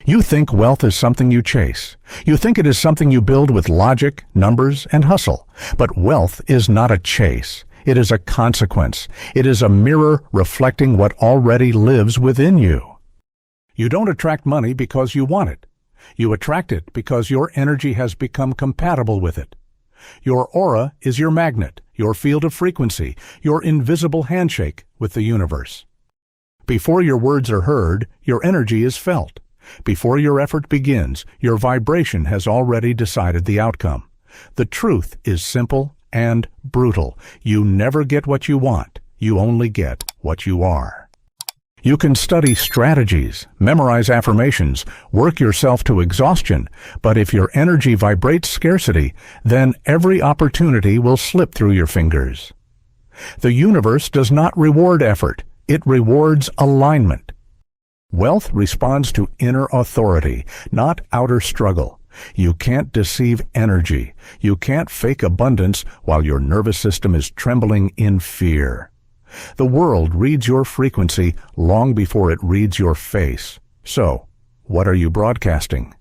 You think wealth is something you chase. You think it is something you build with logic, numbers, and hustle. But wealth is not a chase. It is a consequence. It is a mirror reflecting what already lives within you. You don't attract money because you want it. You attract it because your energy has become compatible with it. Your aura is your magnet, your field of frequency, your invisible handshake with the universe. Before your words are heard, your energy is felt. Before your effort begins, your vibration has already decided the outcome. The truth is simple and brutal. You never get what you want. You only get what you are. You can study strategies, memorize affirmations, work yourself to exhaustion, but if your energy vibrates scarcity, then every opportunity will slip through your fingers. The universe does not reward effort. It rewards alignment. Wealth responds to inner authority, not outer struggle. You can't deceive energy. You can't fake abundance while your nervous system is trembling in fear. The world reads your frequency long before it reads your face. So, what are you broadcasting?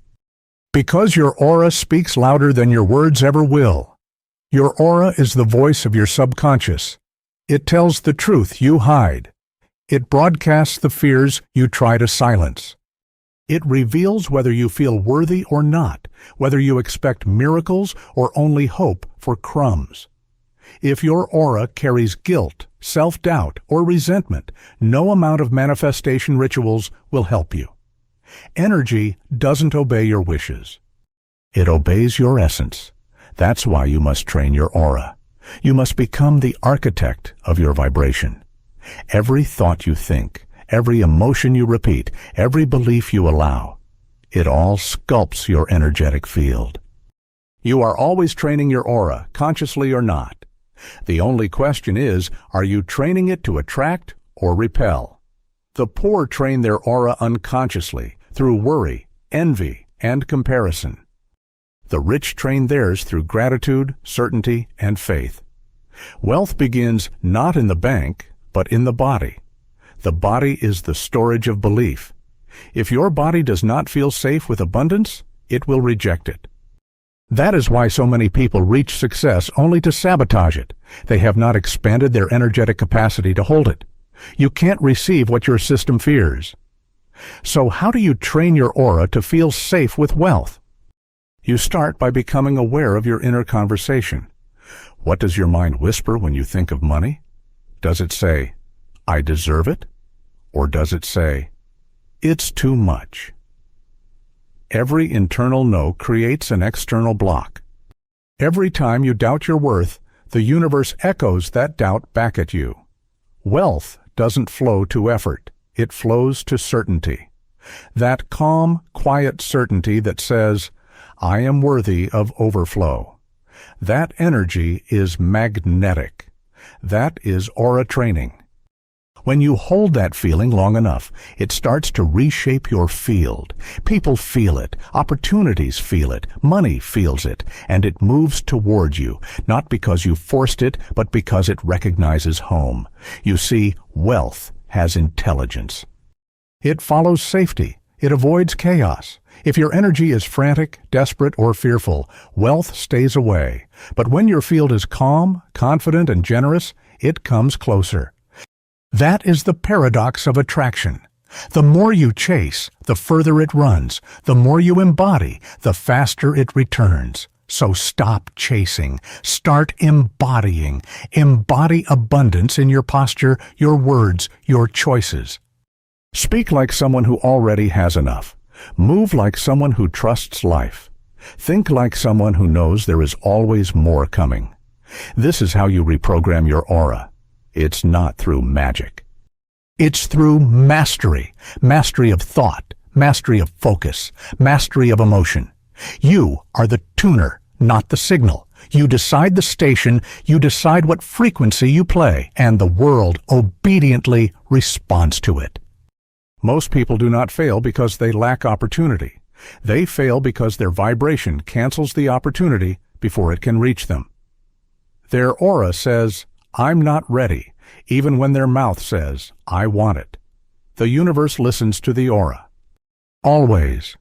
Because your aura speaks louder than your words ever will. Your aura is the voice of your subconscious. It tells the truth you hide. It broadcasts the fears you try to silence. It reveals whether you feel worthy or not, whether you expect miracles or only hope for crumbs. If your aura carries guilt, self-doubt, or resentment, no amount of manifestation rituals will help you. Energy doesn't obey your wishes. It obeys your essence. That's why you must train your aura. You must become the architect of your vibration. Every thought you think, every emotion you repeat, every belief you allow, it all sculpts your energetic field. You are always training your aura, consciously or not. The only question is, are you training it to attract or repel? The poor train their aura unconsciously through worry, envy, and comparison. The rich train theirs through gratitude, certainty, and faith. Wealth begins not in the bank, but in the body. The body is the storage of belief. If your body does not feel safe with abundance, it will reject it. That is why so many people reach success only to sabotage it. They have not expanded their energetic capacity to hold it. You can't receive what your system fears. So how do you train your aura to feel safe with wealth? You start by becoming aware of your inner conversation. What does your mind whisper when you think of money? Does it say, "I deserve it"? Or does it say, "It's too much"? Every internal no creates an external block. Every time you doubt your worth, the universe echoes that doubt back at you. Wealth doesn't flow to effort. It flows to certainty. That calm, quiet certainty that says, "I am worthy of overflow." That energy is magnetic. That is aura training. When you hold that feeling long enough, it starts to reshape your field. People feel it, opportunities feel it, money feels it, and it moves toward you, not because you forced it, but because it recognizes home. You see, wealth has intelligence. It follows safety. It avoids chaos. If your energy is frantic, desperate, or fearful, wealth stays away. But when your field is calm, confident, and generous, it comes closer. That is the paradox of attraction. The more you chase, the further it runs. The more you embody, the faster it returns. So stop chasing. Start embodying. Embody abundance in your posture, your words, your choices. Speak like someone who already has enough. Move like someone who trusts life. Think like someone who knows there is always more coming. This is how you reprogram your aura. It's not through magic. It's through mastery. Mastery of thought, mastery of focus, mastery of emotion. You are the tuner, not the signal. You decide the station, you decide what frequency you play, and the world obediently responds to it. Most people do not fail because they lack opportunity. They fail because their vibration cancels the opportunity before it can reach them. Their aura says, "I'm not ready," even when their mouth says, "I want it." The universe listens to the aura. Always.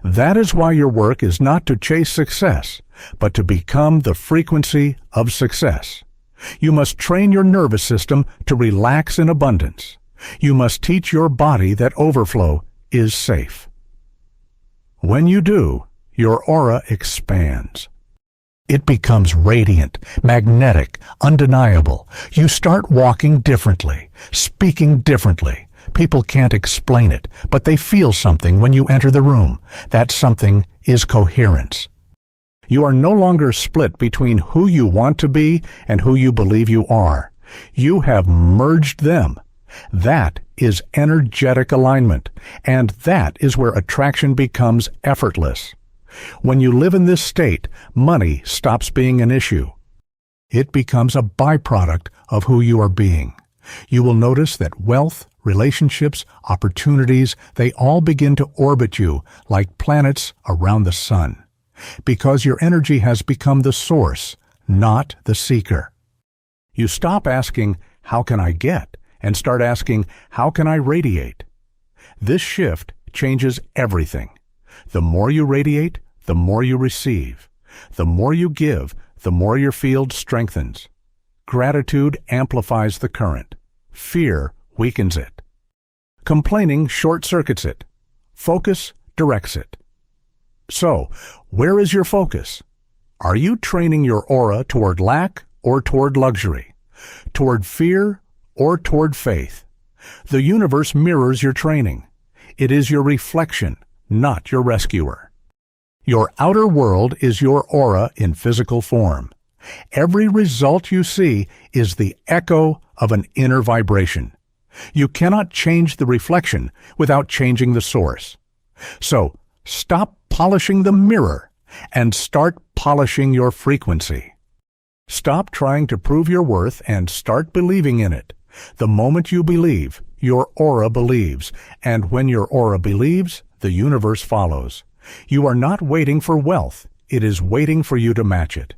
That is why your work is not to chase success, but to become the frequency of success. You must train your nervous system to relax in abundance. You must teach your body that overflow is safe. When you do, your aura expands. It becomes radiant, magnetic, undeniable. You start walking differently, speaking differently. People can't explain it, but they feel something when you enter the room. That something is coherence. You are no longer split between who you want to be and who you believe you are. You have merged them. That is energetic alignment, and that is where attraction becomes effortless. When you live in this state, money stops being an issue. It becomes a byproduct of who you are being. You will notice that wealth, relationships, opportunities, they all begin to orbit you like planets around the sun, because your energy has become the source, not the seeker. You stop asking, "How can I get?" and start asking, "How can I radiate?" This shift changes everything. The more you radiate, the more you receive. The more you give, the more your field strengthens. Gratitude amplifies the current. Fear weakens it. Complaining short-circuits it. Focus directs it. So, where is your focus? Are you training your aura toward lack or toward luxury? Toward fear or toward faith? The universe mirrors your training. It is your reflection, not your rescuer. Your outer world is your aura in physical form. Every result you see is the echo of an inner vibration. You cannot change the reflection without changing the source. So, stop polishing the mirror and start polishing your frequency. Stop trying to prove your worth and start believing in it. The moment you believe, your aura believes, and when your aura believes, the universe follows. You are not waiting for wealth, it is waiting for you to match it.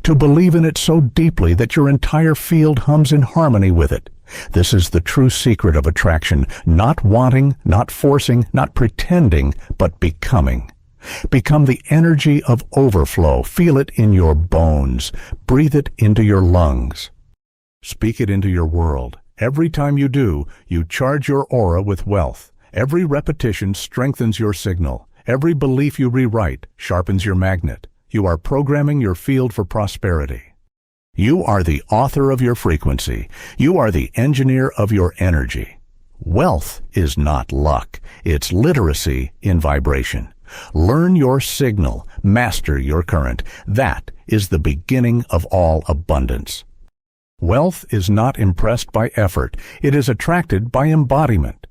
To believe in it so deeply that your entire field hums in harmony with it. This is the true secret of attraction, not wanting, not forcing, not pretending, but becoming. Become the energy of overflow. Feel it in your bones. Breathe it into your lungs. Speak it into your world. Every time you do, you charge your aura with wealth. Every repetition strengthens your signal. Every belief you rewrite sharpens your magnet. You are programming your field for prosperity. You are the author of your frequency. You are the engineer of your energy. Wealth is not luck. It's literacy in vibration. Learn your signal. Master your current. That is the beginning of all abundance. Wealth is not impressed by effort. It is attracted by embodiment.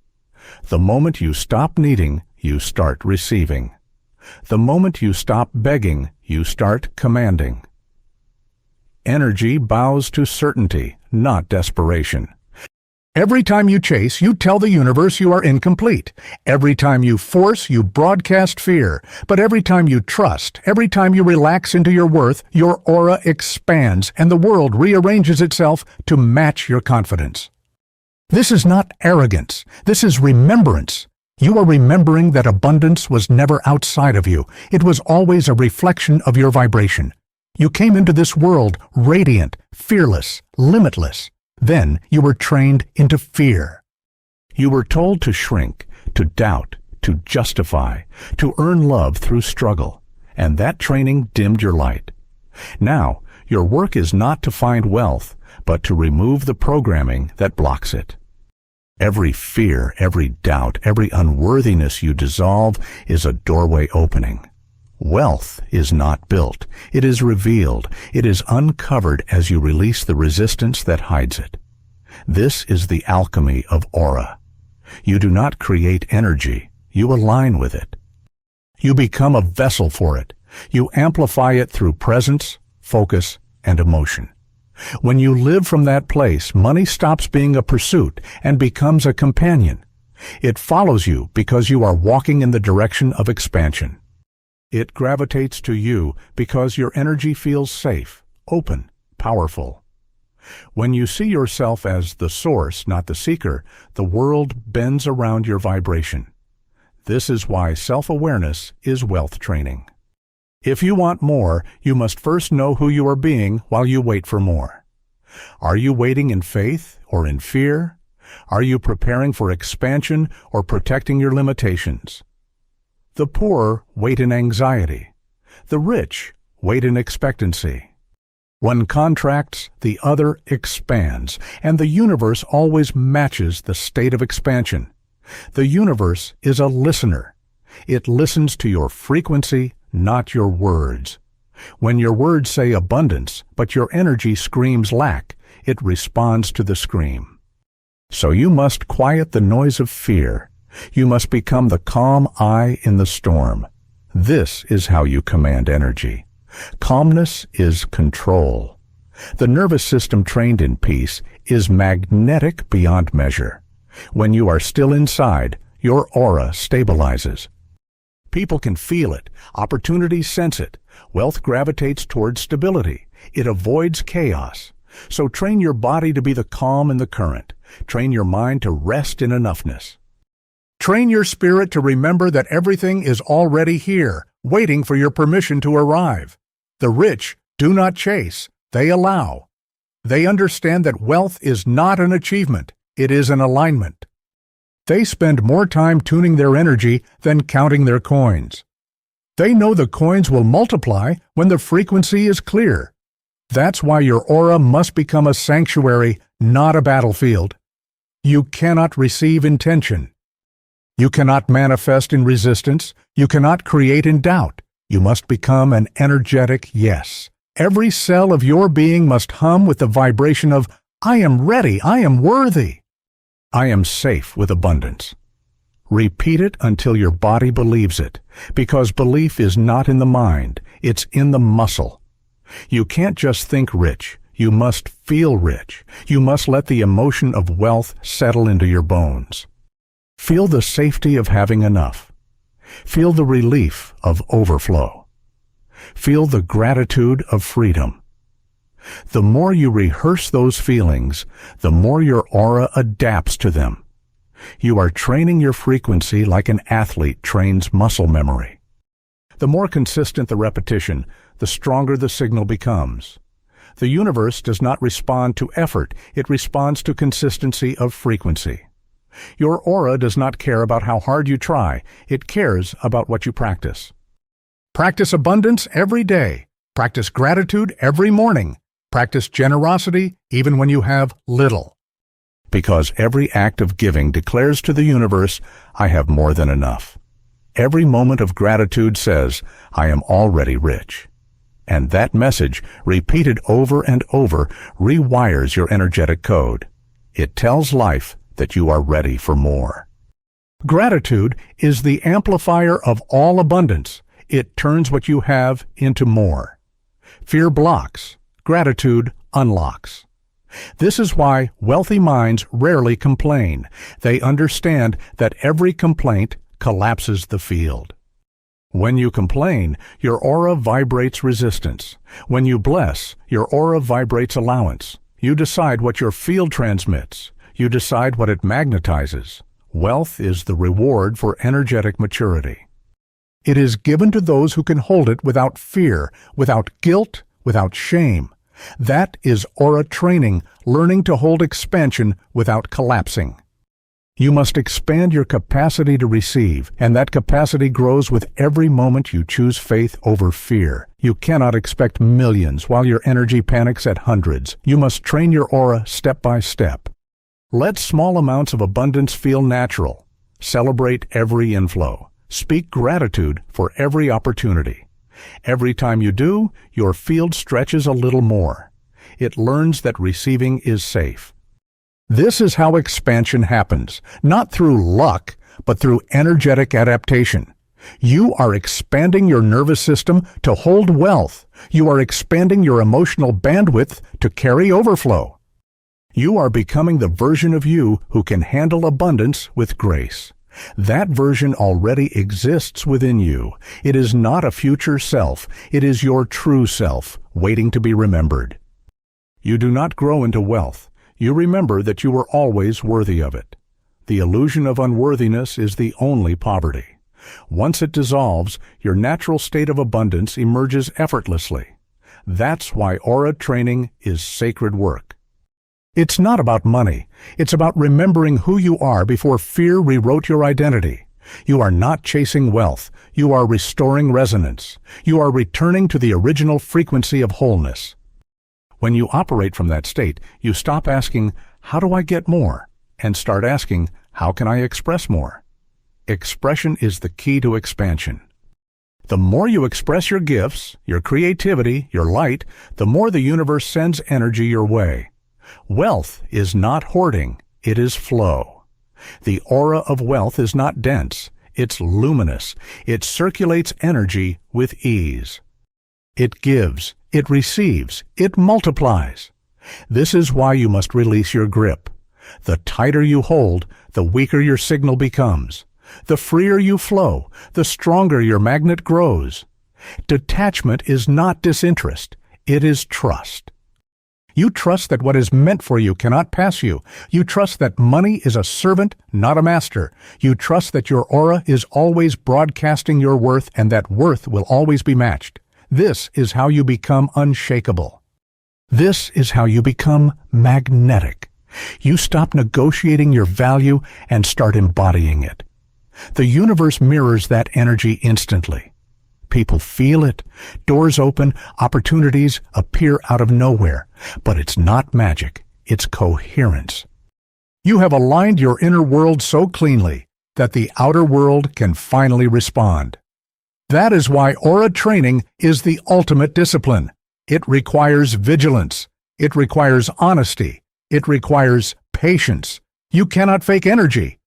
The moment you stop needing, you start receiving. The moment you stop begging, you start commanding. Energy bows to certainty, not desperation. Every time you chase, you tell the universe you are incomplete. Every time you force, you broadcast fear. But every time you trust, every time you relax into your worth, your aura expands and the world rearranges itself to match your confidence. This is not arrogance. This is remembrance. You are remembering that abundance was never outside of you. It was always a reflection of your vibration. You came into this world radiant, fearless, limitless. Then you were trained into fear. You were told to shrink, to doubt, to justify, to earn love through struggle, and that training dimmed your light. Now, your work is not to find wealth, but to remove the programming that blocks it. Every fear, every doubt, every unworthiness you dissolve is a doorway opening. Wealth is not built. It is revealed. It is uncovered as you release the resistance that hides it. This is the alchemy of aura. You do not create energy. You align with it. You become a vessel for it. You amplify it through presence, focus, and emotion. When you live from that place, money stops being a pursuit and becomes a companion. It follows you because you are walking in the direction of expansion. It gravitates to you because your energy feels safe, open, powerful. When you see yourself as the source, not the seeker, the world bends around your vibration. This is why self-awareness is wealth training. If you want more, you must first know who you are being while you wait for more. Are you waiting in faith or in fear? Are you preparing for expansion or protecting your limitations? The poor wait in anxiety. The rich wait in expectancy. One contracts, the other expands, and the universe always matches the state of expansion. The universe is a listener. It listens to your frequency, not your words. When your words say abundance, but your energy screams lack, it responds to the scream. So you must quiet the noise of fear. You must become the calm eye in the storm. This is how you command energy. Calmness is control. The nervous system trained in peace is magnetic beyond measure. When you are still inside, your aura stabilizes. People can feel it. Opportunities sense it. Wealth gravitates towards stability. It avoids chaos. So train your body to be the calm in the current. Train your mind to rest in enoughness. Train your spirit to remember that everything is already here, waiting for your permission to arrive. The rich do not chase, they allow. They understand that wealth is not an achievement, it is an alignment. They spend more time tuning their energy than counting their coins. They know the coins will multiply when the frequency is clear. That's why your aura must become a sanctuary, not a battlefield. You cannot receive in tension. You cannot manifest in resistance. You cannot create in doubt. You must become an energetic yes. Every cell of your being must hum with the vibration of, I am ready, I am worthy. I am safe with abundance. Repeat it until your body believes it, because belief is not in the mind, it's in the muscle. You can't just think rich, you must feel rich. You must let the emotion of wealth settle into your bones. Feel the safety of having enough. Feel the relief of overflow. Feel the gratitude of freedom. The more you rehearse those feelings, the more your aura adapts to them. You are training your frequency like an athlete trains muscle memory. The more consistent the repetition, the stronger the signal becomes. The universe does not respond to effort, it responds to consistency of frequency. Your aura does not care about how hard you try, it cares about what you practice. Practice abundance every day. Practice gratitude every morning. Practice generosity even when you have little. Because every act of giving declares to the universe, I have more than enough. Every moment of gratitude says, I am already rich. And that message, repeated over and over, rewires your energetic code. It tells life that you are ready for more. Gratitude is the amplifier of all abundance. It turns what you have into more. Fear blocks. Gratitude unlocks. This is why wealthy minds rarely complain. They understand that every complaint collapses the field. When you complain, your aura vibrates resistance. When you bless, your aura vibrates allowance. You decide what your field transmits. You decide what it magnetizes. Wealth is the reward for energetic maturity. It is given to those who can hold it without fear, without guilt, without shame. That is aura training, learning to hold expansion without collapsing. You must expand your capacity to receive, and that capacity grows with every moment you choose faith over fear. You cannot expect millions while your energy panics at hundreds. You must train your aura step by step. Let small amounts of abundance feel natural. Celebrate every inflow. Speak gratitude for every opportunity. Every time you do, your field stretches a little more. It learns that receiving is safe. This is how expansion happens, not through luck, but through energetic adaptation. You are expanding your nervous system to hold wealth. You are expanding your emotional bandwidth to carry overflow. You are becoming the version of you who can handle abundance with grace. That version already exists within you. It is not a future self. It is your true self, waiting to be remembered. You do not grow into wealth. You remember that you were always worthy of it. The illusion of unworthiness is the only poverty. Once it dissolves, your natural state of abundance emerges effortlessly. That's why aura training is sacred work. It's not about money. It's about remembering who you are before fear rewrote your identity. You are not chasing wealth. You are restoring resonance. You are returning to the original frequency of wholeness. When you operate from that state, you stop asking, "How do I get more?" and start asking, "How can I express more?" Expression is the key to expansion. The more you express your gifts, your creativity, your light, the more the universe sends energy your way. Wealth is not hoarding, it is flow. The aura of wealth is not dense, it's luminous. It circulates energy with ease. It gives, it receives, it multiplies. This is why you must release your grip. The tighter you hold, the weaker your signal becomes. The freer you flow, the stronger your magnet grows. Detachment is not disinterest, it is trust. You trust that what is meant for you cannot pass you. You trust that money is a servant, not a master. You trust that your aura is always broadcasting your worth and that worth will always be matched. This is how you become unshakable. This is how you become magnetic. You stop negotiating your value and start embodying it. The universe mirrors that energy instantly. People feel it. Doors open, opportunities appear out of nowhere. But it's not magic, it's coherence. You have aligned your inner world so cleanly that the outer world can finally respond. That is why aura training is the ultimate discipline. It requires vigilance. It requires honesty. It requires patience. You cannot fake energy.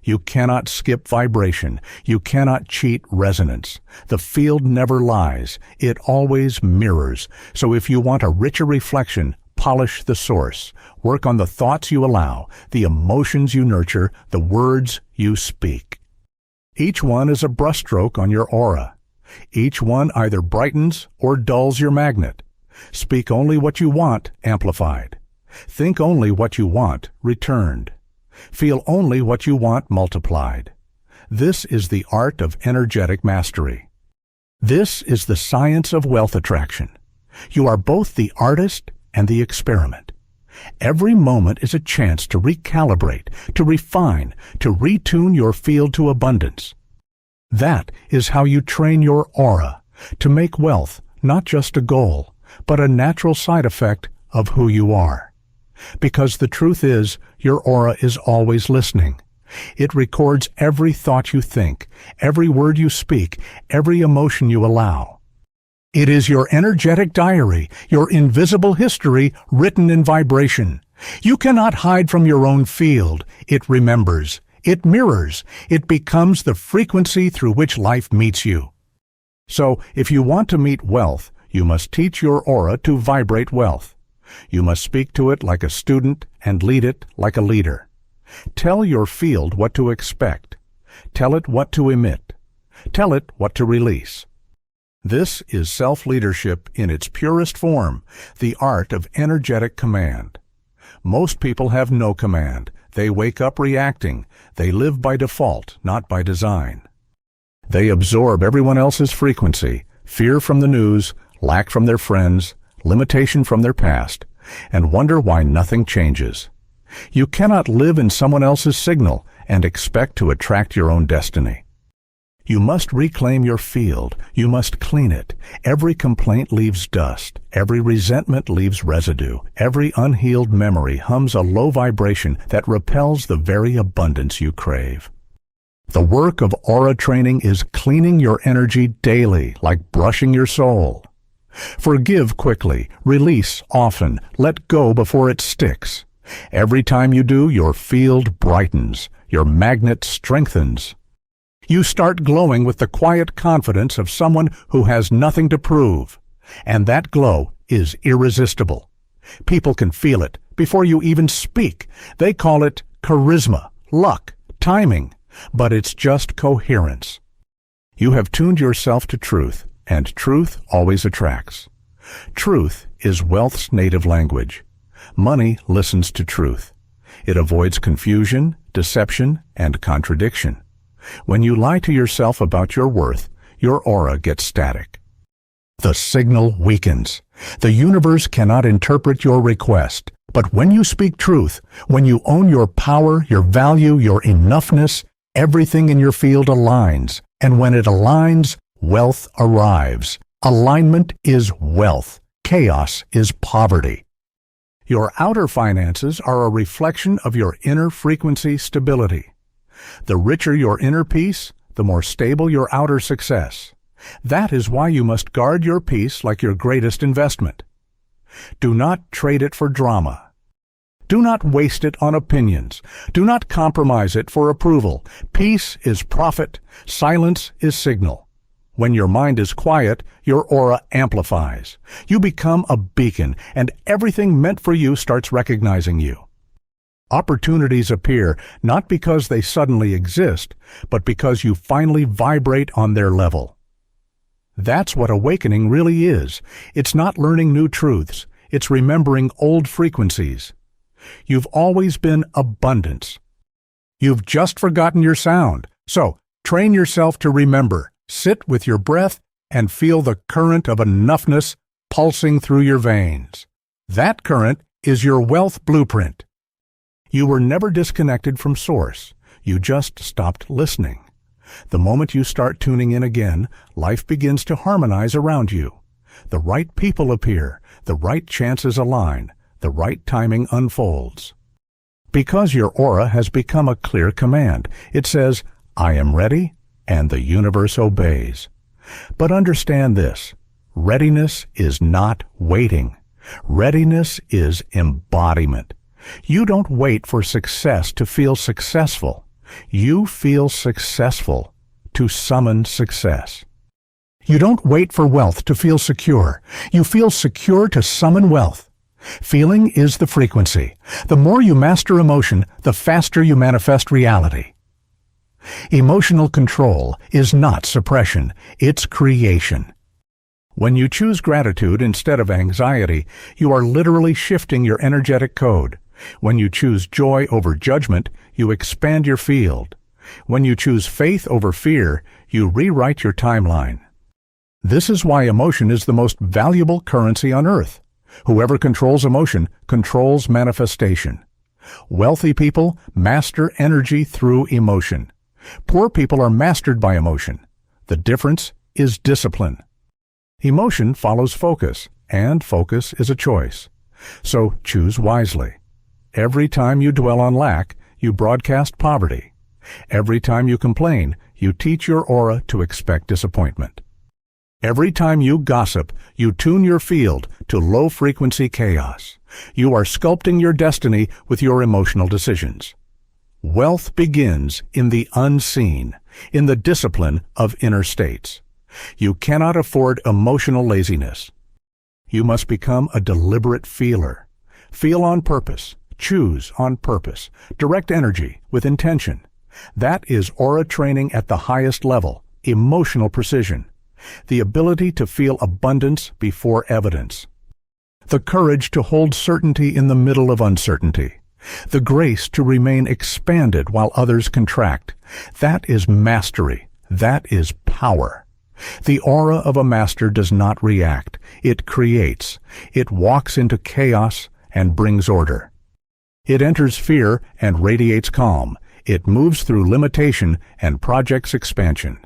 You cannot skip vibration. You cannot cheat resonance. The field never lies. It always mirrors. So if you want a richer reflection, polish the source. Work on the thoughts you allow, the emotions you nurture, the words you speak. Each one is a brushstroke on your aura. Each one either brightens or dulls your magnet. Speak only what you want, amplified. Think only what you want, returned. Feel only what you want, multiplied. This is the art of energetic mastery. This is the science of wealth attraction. You are both the artist and the experiment. Every moment is a chance to recalibrate, to refine, to retune your field to abundance. That is how you train your aura, to make wealth not just a goal, but a natural side effect of who you are. Because the truth is, your aura is always listening. It records every thought you think, every word you speak, every emotion you allow. It is your energetic diary, your invisible history written in vibration. You cannot hide from your own field. It remembers. It mirrors. It becomes the frequency through which life meets you. So, if you want to meet wealth, you must teach your aura to vibrate wealth. You must speak to it like a student and lead it like a leader. Tell your field what to expect. Tell it what to emit. Tell it what to release. This is self-leadership in its purest form, the art of energetic command. Most people have no command. They wake up reacting. They live by default, not by design. They absorb everyone else's frequency, fear from the news, lack from their friends, limitation from their past, and wonder why nothing changes. You cannot live in someone else's signal and expect to attract your own destiny. You must reclaim your field. You must clean it. Every complaint leaves dust. Every resentment leaves residue. Every unhealed memory hums a low vibration that repels the very abundance you crave. The work of aura training is cleaning your energy daily, like brushing your soul. Forgive quickly, release often, let go before it sticks. Every time you do, your field brightens, your magnet strengthens. You start glowing with the quiet confidence of someone who has nothing to prove. And that glow is irresistible. People can feel it before you even speak. They call it charisma, luck, timing, but it's just coherence. You have tuned yourself to truth. And truth always attracts. Truth is wealth's native language. Money listens to truth. It avoids confusion, deception, and contradiction. When you lie to yourself about your worth, your aura gets static. The signal weakens. The universe cannot interpret your request. But when you speak truth, when you own your power, your value, your enoughness, everything in your field aligns. And when it aligns, wealth arrives. Alignment is wealth. Chaos is poverty. Your outer finances are a reflection of your inner frequency stability. The richer your inner peace, the more stable your outer success. That is why you must guard your peace like your greatest investment. Do not trade it for drama. Do not waste it on opinions. Do not compromise it for approval. Peace is profit. Silence is signal. When your mind is quiet, your aura amplifies. You become a beacon, and everything meant for you starts recognizing you. Opportunities appear not because they suddenly exist, but because you finally vibrate on their level. That's what awakening really is. It's not learning new truths. It's remembering old frequencies. You've always been abundance. You've just forgotten your sound. So, train yourself to remember. Sit with your breath and feel the current of enoughness pulsing through your veins. That current is your wealth blueprint. You were never disconnected from Source. You just stopped listening. The moment you start tuning in again, life begins to harmonize around you. The right people appear, the right chances align, the right timing unfolds. Because your aura has become a clear command, it says, "I am ready," and the universe obeys. But understand this, readiness is not waiting. Readiness is embodiment. You don't wait for success to feel successful. You feel successful to summon success. You don't wait for wealth to feel secure. You feel secure to summon wealth. Feeling is the frequency. The more you master emotion, the faster you manifest reality. Emotional control is not suppression, it's creation. When you choose gratitude instead of anxiety, you are literally shifting your energetic code. When you choose joy over judgment, you expand your field. When you choose faith over fear, you rewrite your timeline. This is why emotion is the most valuable currency on earth. Whoever controls emotion controls manifestation. Wealthy people master energy through emotion. Poor people are mastered by emotion. The difference is discipline. Emotion follows focus, and focus is a choice. So choose wisely. Every time you dwell on lack, you broadcast poverty. Every time you complain, you teach your aura to expect disappointment. Every time you gossip, you tune your field to low-frequency chaos. You are sculpting your destiny with your emotional decisions. Wealth begins in the unseen, in the discipline of inner states. You cannot afford emotional laziness. You must become a deliberate feeler. Feel on purpose. Choose on purpose. Direct energy with intention. That is aura training at the highest level, emotional precision. The ability to feel abundance before evidence. The courage to hold certainty in the middle of uncertainty. The grace to remain expanded while others contract. That is mastery. That is power. The aura of a master does not react. It creates. It walks into chaos and brings order. It enters fear and radiates calm. It moves through limitation and projects expansion.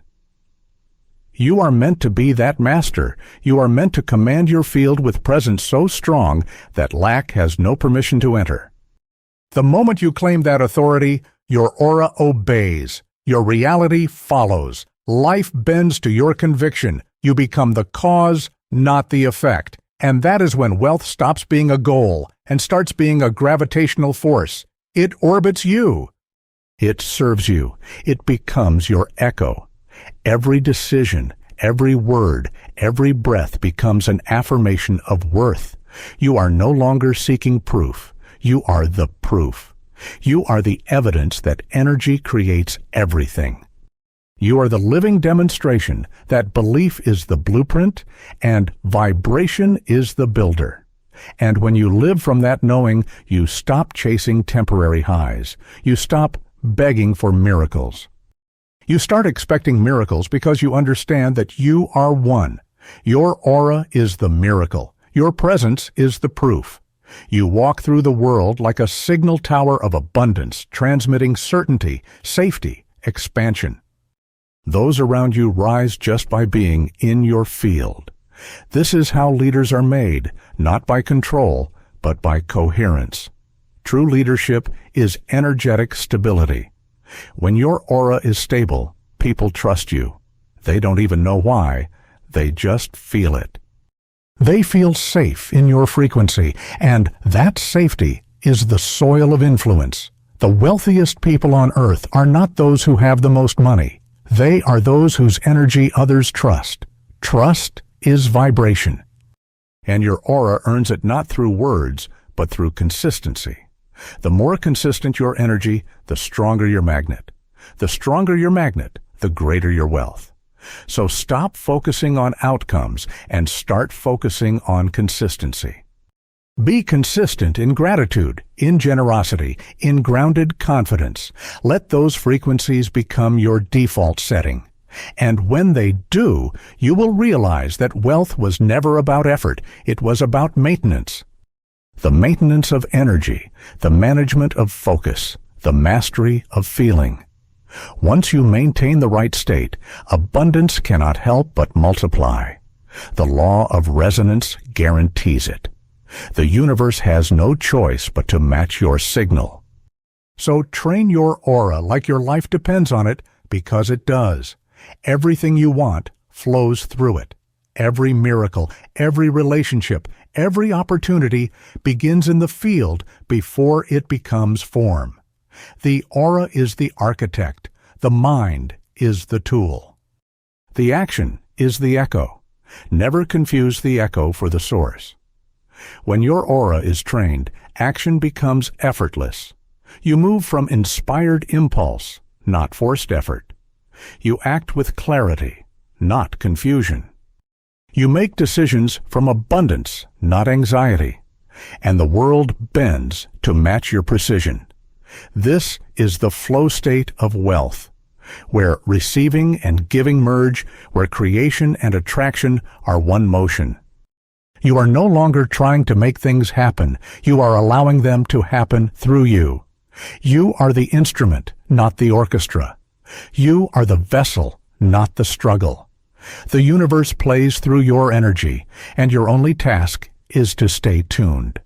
You are meant to be that master. You are meant to command your field with presence so strong that lack has no permission to enter. The moment you claim that authority, your aura obeys. Your reality follows. Life bends to your conviction. You become the cause, not the effect. And that is when wealth stops being a goal and starts being a gravitational force. It orbits you. It serves you. It becomes your echo. Every decision, every word, every breath becomes an affirmation of worth. You are no longer seeking proof. You are the proof. You are the evidence that energy creates everything. You are the living demonstration that belief is the blueprint and vibration is the builder. And when you live from that knowing, you stop chasing temporary highs. You stop begging for miracles. You start expecting miracles because you understand that you are one. Your aura is the miracle. Your presence is the proof. You walk through the world like a signal tower of abundance, transmitting certainty, safety, expansion. Those around you rise just by being in your field. This is how leaders are made, not by control, but by coherence. True leadership is energetic stability. When your aura is stable, people trust you. They don't even know why, they just feel it. They feel safe in your frequency, and that safety is the soil of influence. The wealthiest people on earth are not those who have the most money. They are those whose energy others trust. Trust is vibration. And your aura earns it not through words, but through consistency. The more consistent your energy, the stronger your magnet. The stronger your magnet, the greater your wealth. So stop focusing on outcomes and start focusing on consistency. Be consistent in gratitude, in generosity, in grounded confidence. Let those frequencies become your default setting. And when they do, you will realize that wealth was never about effort, it was about maintenance. The maintenance of energy, the management of focus, the mastery of feeling. Once you maintain the right state, abundance cannot help but multiply. The law of resonance guarantees it. The universe has no choice but to match your signal. So train your aura like your life depends on it, because it does. Everything you want flows through it. Every miracle, every relationship, every opportunity begins in the field before it becomes form. The aura is the architect. The mind is the tool. The action is the echo. Never confuse the echo for the source. When your aura is trained, action becomes effortless. You move from inspired impulse, not forced effort. You act with clarity, not confusion. You make decisions from abundance, not anxiety. And the world bends to match your precision. This is the flow state of wealth, where receiving and giving merge, where creation and attraction are one motion. You are no longer trying to make things happen. You are allowing them to happen through you. You are the instrument, not the orchestra. You are the vessel, not the struggle. The universe plays through your energy, and your only task is to stay tuned.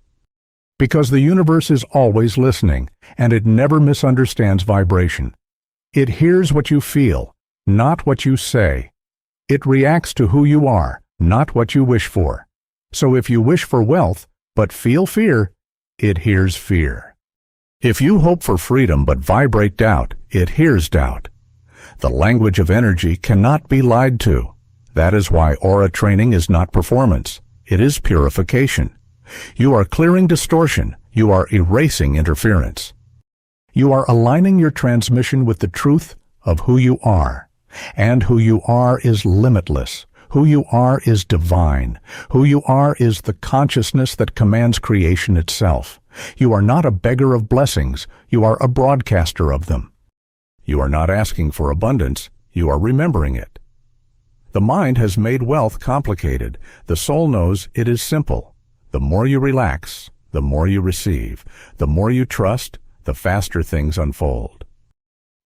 Because the universe is always listening, and it never misunderstands vibration. It hears what you feel, not what you say. It reacts to who you are, not what you wish for. So if you wish for wealth, but feel fear, it hears fear. If you hope for freedom but vibrate doubt, it hears doubt. The language of energy cannot be lied to. That is why aura training is not performance. It is purification. You are clearing distortion. You are erasing interference. You are aligning your transmission with the truth of who you are. And who you are is limitless. Who you are is divine. Who you are is the consciousness that commands creation itself. You are not a beggar of blessings. You are a broadcaster of them. You are not asking for abundance. You are remembering it. The mind has made wealth complicated. The soul knows it is simple. The more you relax, the more you receive. The more you trust, the faster things unfold.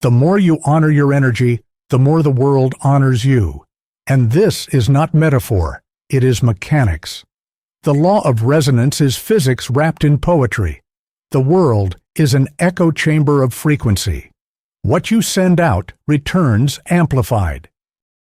The more you honor your energy, the more the world honors you. And this is not metaphor, it is mechanics. The law of resonance is physics wrapped in poetry. The world is an echo chamber of frequency. What you send out returns amplified.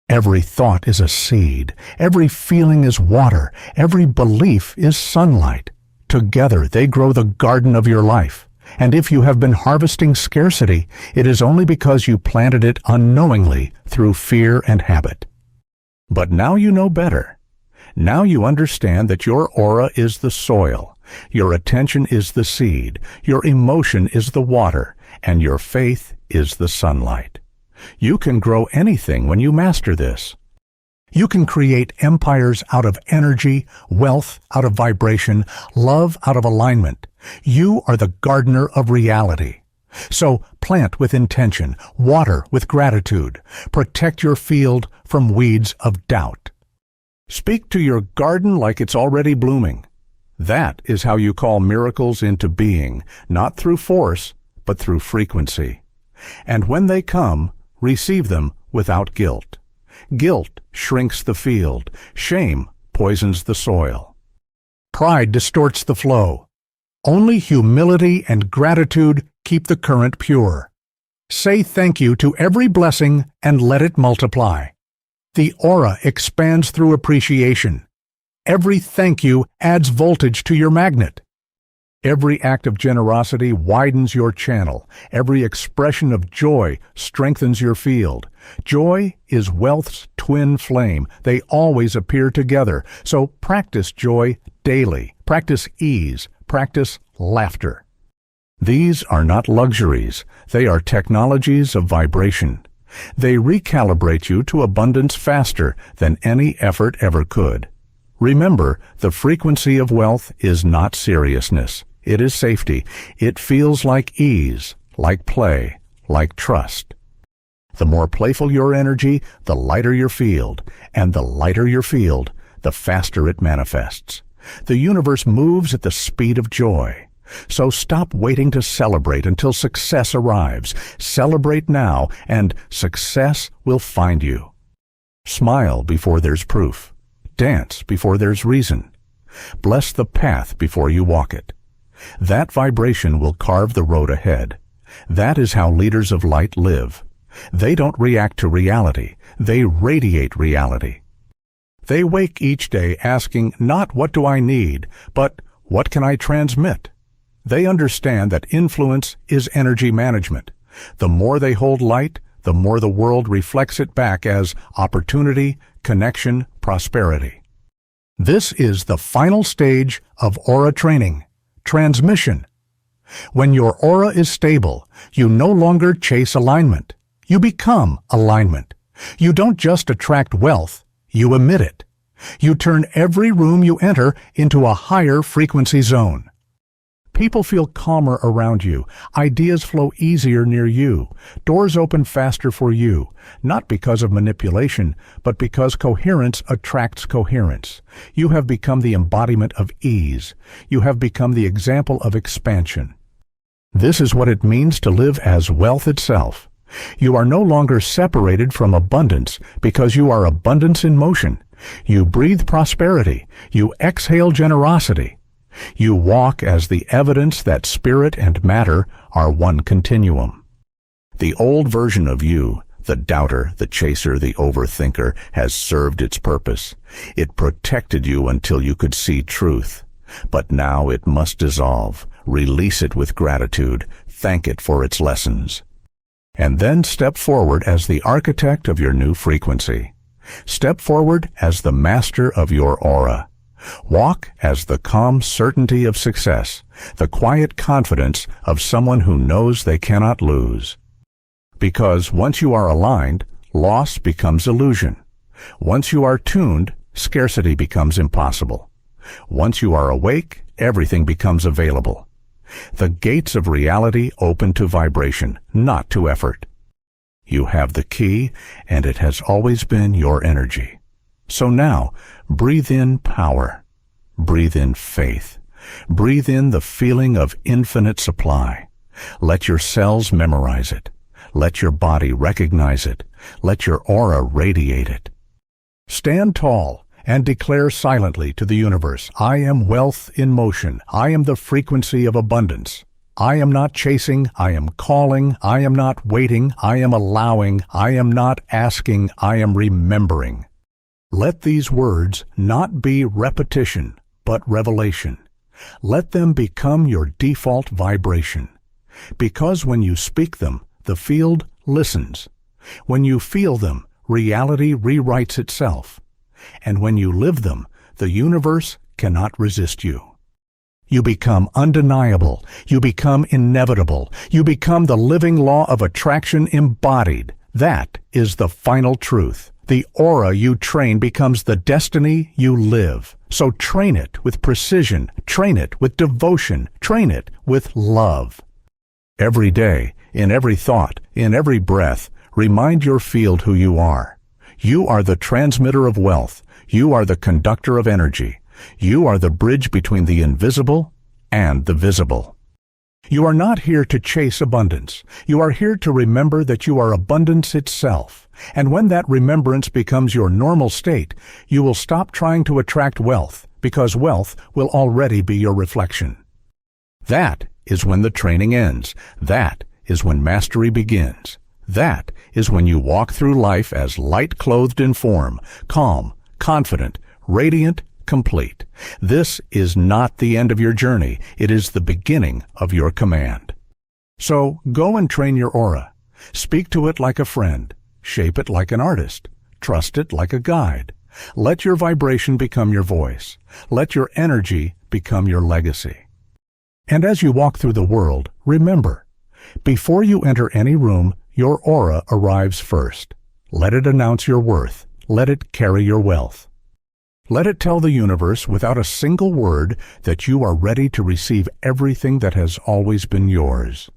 Every thought is a seed. Every feeling is water. Every belief is sunlight. Together they grow the garden of your life. And if you have been harvesting scarcity, it is only because you planted it unknowingly through fear and habit. But now you know better. Now you understand that your aura is the soil, your attention is the seed, your emotion is the water, and your faith is the sunlight. You can grow anything when you master this. You can create empires out of energy, wealth out of vibration, love out of alignment. You are the gardener of reality. So plant with intention, water with gratitude, protect your field from weeds of doubt. Speak to your garden like it's already blooming. That is how you call miracles into being, not through force, but through frequency. And when they come, receive them without guilt. Guilt shrinks the field. Shame poisons the soil. Pride distorts the flow. Only humility and gratitude keep the current pure. Say thank you to every blessing and let it multiply. The aura expands through appreciation. Every thank you adds voltage to your magnet. Every act of generosity widens your channel. Every expression of joy strengthens your field. Joy is wealth's twin flame. They always appear together. So practice joy daily. Practice ease. Practice laughter. These are not luxuries. They are technologies of vibration. They recalibrate you to abundance faster than any effort ever could. Remember, the frequency of wealth is not seriousness. It is safety. It feels like ease, like play, like trust. The more playful your energy, the lighter your field. And the lighter your field, the faster it manifests. The universe moves at the speed of joy. So stop waiting to celebrate until success arrives. Celebrate now, and success will find you. Smile before there's proof. Dance before there's reason. Bless the path before you walk it. That vibration will carve the road ahead. That is how leaders of light live. They don't react to reality. They radiate reality. They wake each day asking not what do I need, but what can I transmit? They understand that influence is energy management. The more they hold light, the more the world reflects it back as opportunity, connection, prosperity. This is the final stage of aura training, transmission. When your aura is stable, you no longer chase alignment. You become alignment. You don't just attract wealth, you emit it. You turn every room you enter into a higher frequency zone. People feel calmer around you. Ideas flow easier near you. Doors open faster for you, not because of manipulation, but because coherence attracts coherence. You have become the embodiment of ease. You have become the example of expansion. This is what it means to live as wealth itself. You are no longer separated from abundance because you are abundance in motion. You breathe prosperity. You exhale generosity. You walk as the evidence that spirit and matter are one continuum. The old version of you, the doubter, the chaser, the overthinker, has served its purpose. It protected you until you could see truth. But now it must dissolve. Release it with gratitude. Thank it for its lessons. And then step forward as the architect of your new frequency. Step forward as the master of your aura. Walk as the calm certainty of success, the quiet confidence of someone who knows they cannot lose. Because once you are aligned, loss becomes illusion. Once you are tuned, scarcity becomes impossible. Once you are awake, everything becomes available. The gates of reality open to vibration, not to effort. You have the key, and it has always been your energy. So now, breathe in power. Breathe in faith. Breathe in the feeling of infinite supply. Let your cells memorize it. Let your body recognize it. Let your aura radiate it. Stand tall and declare silently to the universe, I am wealth in motion. I am the frequency of abundance. I am not chasing, I am calling, I am not waiting, I am allowing, I am not asking, I am remembering. Let these words not be repetition, but revelation. Let them become your default vibration. Because when you speak them, the field listens. When you feel them, reality rewrites itself. And when you live them, the universe cannot resist you. You become undeniable. You become inevitable. You become the living law of attraction embodied. That is the final truth. The aura you train becomes the destiny you live. So train it with precision. Train it with devotion. Train it with love. Every day, in every thought, in every breath, remind your field who you are. You are the transmitter of wealth. You are the conductor of energy. You are the bridge between the invisible and the visible. You are not here to chase abundance. You are here to remember that you are abundance itself. And when that remembrance becomes your normal state, you will stop trying to attract wealth, because wealth will already be your reflection. That is when the training ends. That is when mastery begins. That is when you walk through life as light-clothed in form, calm, confident, radiant, complete. This is not the end of your journey. It is the beginning of your command. So go and train your aura. Speak to it like a friend. Shape it like an artist. Trust it like a guide. Let your vibration become your voice. Let your energy become your legacy. And as you walk through the world, remember, before you enter any room, your aura arrives first. Let it announce your worth. Let it carry your wealth. Let it tell the universe without a single word that you are ready to receive everything that has always been yours.